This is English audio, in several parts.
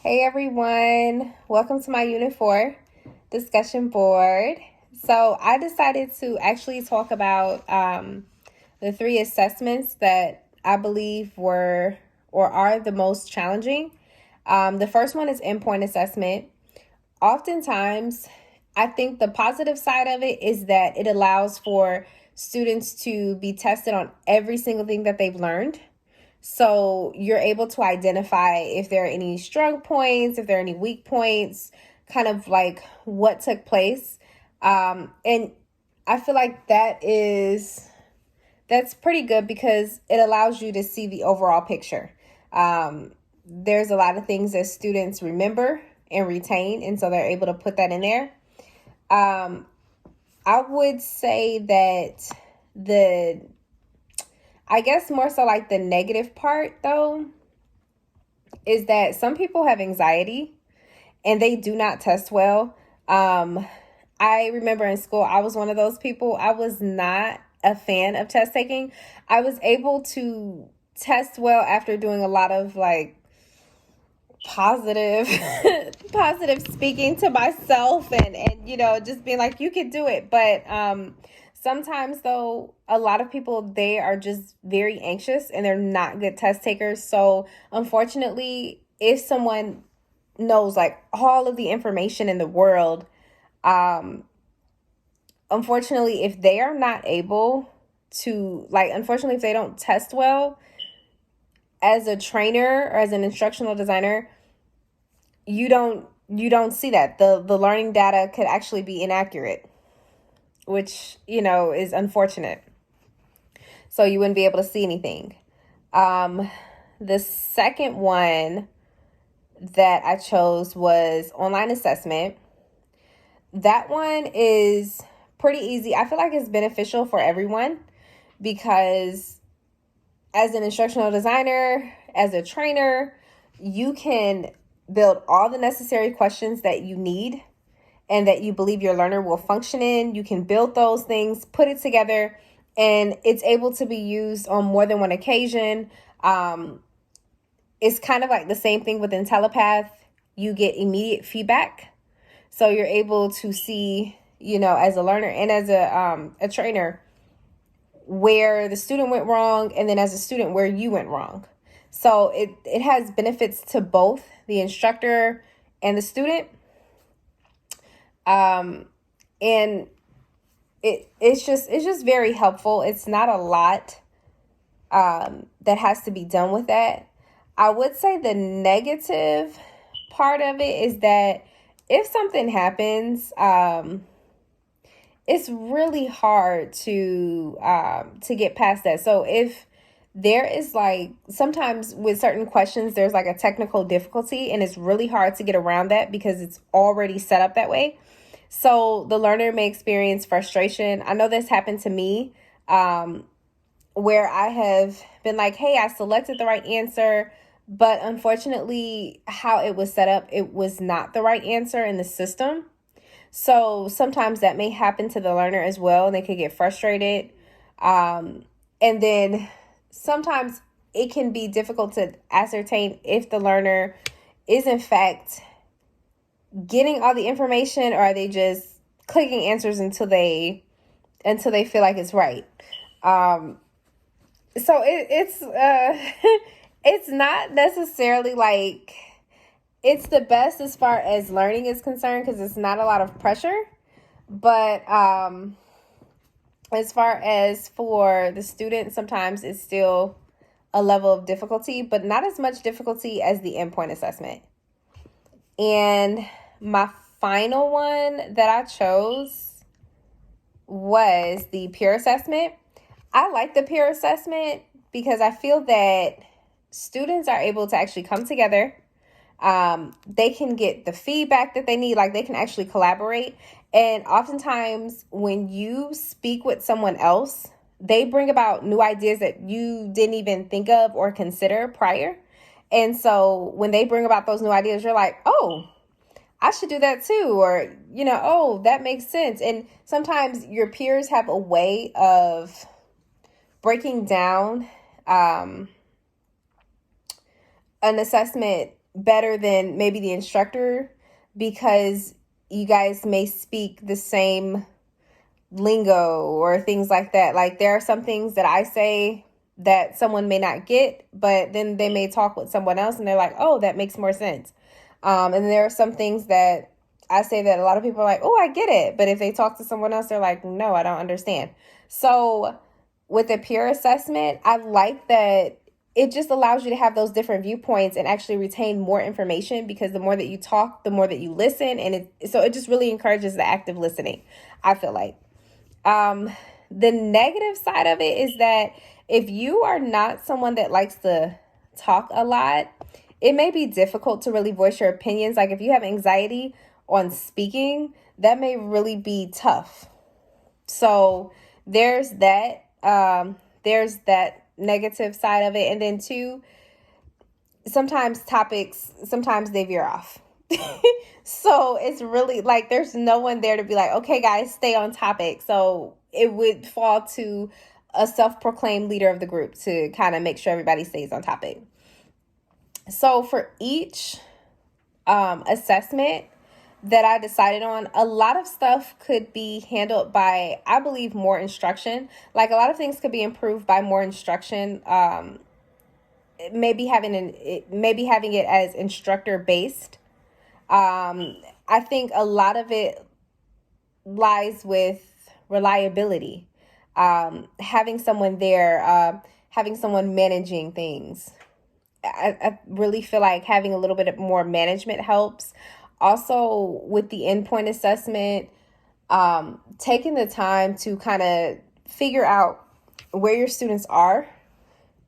Hey everyone, welcome to my Unit 4 discussion board. So, I decided to actually talk about the three assessments that I believe were or are the most challenging. The first one is endpoint assessment. Oftentimes, I think the positive side of it is that it allows for students to be tested on every single thing that they've learned. So you're able to identify if there are any strong points, if there are any weak points, kind of like what took place. And I feel like that's pretty good because it allows you to see the overall picture. There's a lot of things that students remember and retain, and so they're able to put that in there. Um, I would say that the I guess more so like the negative part though is that some people have anxiety and they do not test well. I remember in school, I was one of those people. I was not a fan of test taking. I was able to test well after doing a lot of like positive positive speaking to myself and just being like you could do it, but sometimes though a lot of people, they are just very anxious and they're not good test takers. So unfortunately, if someone knows like all of the information in the world, um unfortunately, if they are not able to, like, unfortunately, if they don't test well as a trainer or as an instructional designer, you don't see that. The learning data could actually be inaccurate, which is unfortunate. So you wouldn't be able to see anything. The second one that I chose was online assessment. That one is pretty easy. I feel like it's beneficial for everyone because as an instructional designer, as a trainer, you can build all the necessary questions that you need and that you believe your learner will function in. You can build those things, put it together, and it's able to be used on more than one occasion. It's kind of like the same thing with IntelliPath. You get immediate feedback. So you're able to see, as a learner and as a trainer, where the student went wrong, and then as a student, where you went wrong. So it has benefits to both the instructor and the student. And it's just very helpful. It's not a lot that has to be done with that. I would say the negative part of it is that if something happens, it's really hard to get past that. So if there is like sometimes with certain questions, there's like a technical difficulty, and it's really hard to get around that because it's already set up that way. So the learner may experience frustration. I know this happened to me, where I have been like, hey, I selected the right answer, but unfortunately, how it was set up, it was not the right answer in the system. So sometimes that may happen to the learner as well, and they could get frustrated. And then sometimes it can be difficult to ascertain if the learner is in fact getting all the information, or are they just clicking answers until they feel like it's right. So it's it's not necessarily like it's the best as far as learning is concerned because it's not a lot of pressure, but as far as for the student, sometimes it's still a level of difficulty, but not as much difficulty as the endpoint assessment. And my final one that I chose was the peer assessment. I like the peer assessment because I feel that students are able to actually come together. They can get the feedback that they need, like they can actually collaborate. And oftentimes when you speak with someone else, they bring about new ideas that you didn't even think of or consider prior. And so when they bring about those new ideas, you're like, oh, I should do that too. Or, oh, that makes sense. And sometimes your peers have a way of breaking down an assessment better than maybe the instructor because you guys may speak the same lingo or things like that. Like there are some things that I say that someone may not get, but then they may talk with someone else and they're like, oh, that makes more sense. And there are some things that I say that a lot of people are like, oh, I get it. But if they talk to someone else, they're like, no, I don't understand. So with a peer assessment, I like that it just allows you to have those different viewpoints and actually retain more information, because the more that you talk, the more that you listen. And it just really encourages the active listening, I feel like. The negative side of it is that if you are not someone that likes to talk a lot, it may be difficult to really voice your opinions. Like if you have anxiety on speaking, that may really be tough. So there's that. There's that negative side of it. And then two, sometimes they veer off. So it's really like there's no one there to be like, okay, guys, stay on topic. So it would fall to a self-proclaimed leader of the group to kind of make sure everybody stays on topic. So for each assessment that I decided on, a lot of stuff could be handled by, I believe, more instruction. Like a lot of things could be improved by more instruction. Maybe having it as instructor based. I think a lot of it lies with reliability. Having someone there, having someone managing things. I really feel like having a little bit more management helps. Also, with the endpoint assessment, taking the time to kind of figure out where your students are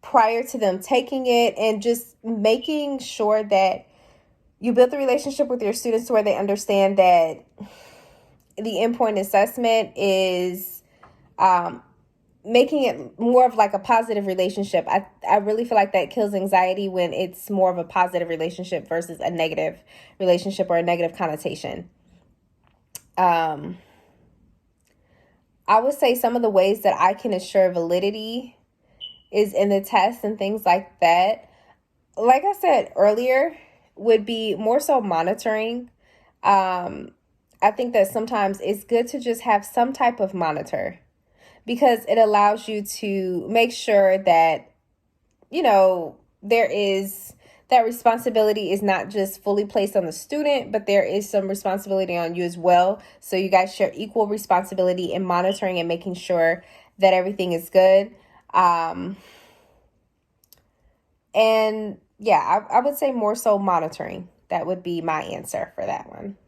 prior to them taking it, and just making sure that you build the relationship with your students to where they understand that the endpoint assessment is making it more of like a positive relationship. I really feel like that kills anxiety when it's more of a positive relationship versus a negative relationship or a negative connotation. I would say some of the ways that I can assure validity is in the test and things like that. Like I said earlier, would be more so monitoring. I think that sometimes it's good to just have some type of monitor, because it allows you to make sure that, there is that responsibility is not just fully placed on the student, but there is some responsibility on you as well. So you guys share equal responsibility in monitoring and making sure that everything is good. And yeah, I would say more so monitoring. That would be my answer for that one.